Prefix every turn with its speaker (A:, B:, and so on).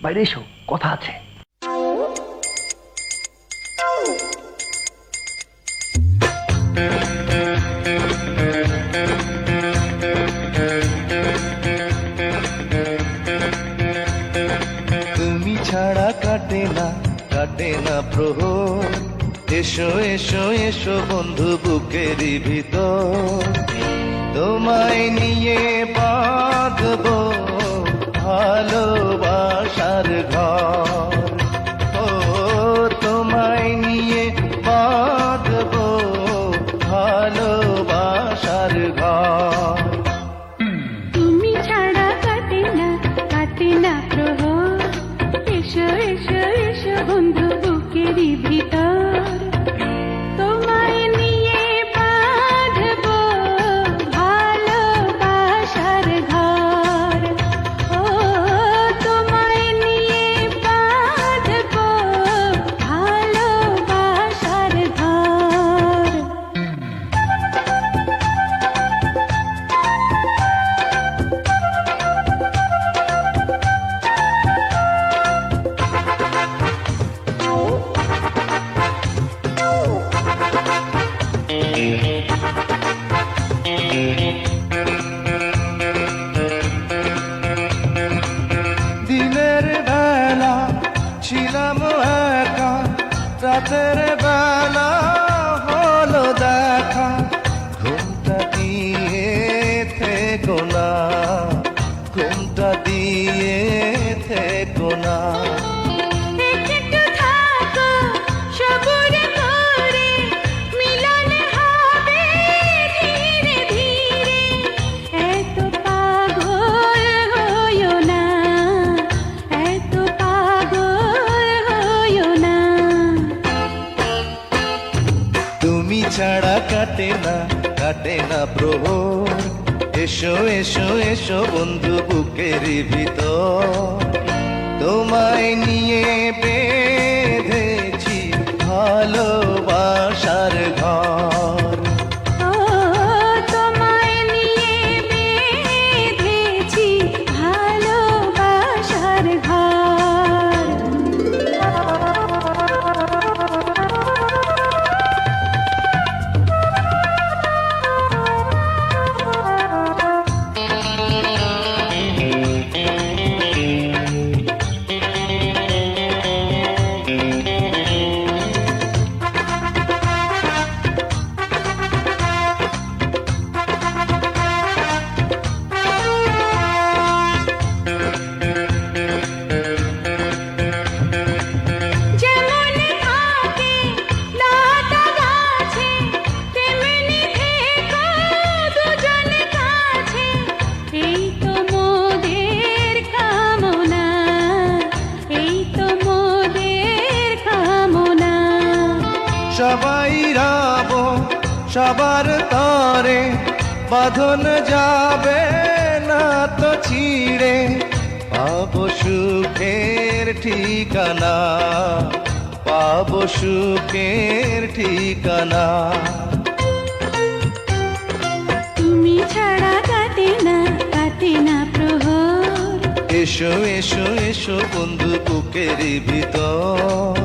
A: বাইরে এসো, কথা আছে।
B: তুমি ছাড়া কাটে না প্রহর, এসো এসো এসো বন্ধু বুকেরই ভিতর, তোমায় নিয়ে বাঁধবো ভালোবাসার ঘর। ও তোমায় নিয়ে বাঁধবো ভালোবাসার ঘর।
C: তুমি ছাড়া কাটে না প্রহর, এসো এসো এসো বন্ধু বুকেরই ভিতর, তোমায় নিয়ে বাঁধবো ভালোবাসার ঘর। ও তোমায় নিয়ে বাঁধবো ভালোবাসার ঘর।
B: দিনের বেলা ছিলাম একা, রাতের বেলা হলো দেখা, ঘুমটা দিয়ে থেকো না, ঘুমটা দিয়ে থেকো না।
C: একটু থাকো সবুর করে, মিলন হবে ধীরে ধীরে, এত পাগল হইও না, এত পাগল হইও না।
B: তুমি ছাড়া কাটে না প্রহর, এসো এসো এসো বন্ধু বুকেরই ভিতর, তোমায় নিয়ে বেঁধেছি ভালোবাসার ঘর।
C: ও তোমায় নিয়ে বেঁধেছি ভালোবাসার ঘর। যেমন থাকে লতা গাছে, তেমনি থেকো দুজন কাছে, এই তো মোদের কামনা, এই তো মোদের কামনা।
B: সবাই রব সবার তরে, বাঁধন যাবে না তো ছিঁড়ে, পাবো সুখের ঠিকানা, পাবো সুখের ঠিকানা।
C: তুমি ছাড়া কাটে না প্রহর,
B: এসো এসো এসো বন্ধু বুকেরই ভিতর,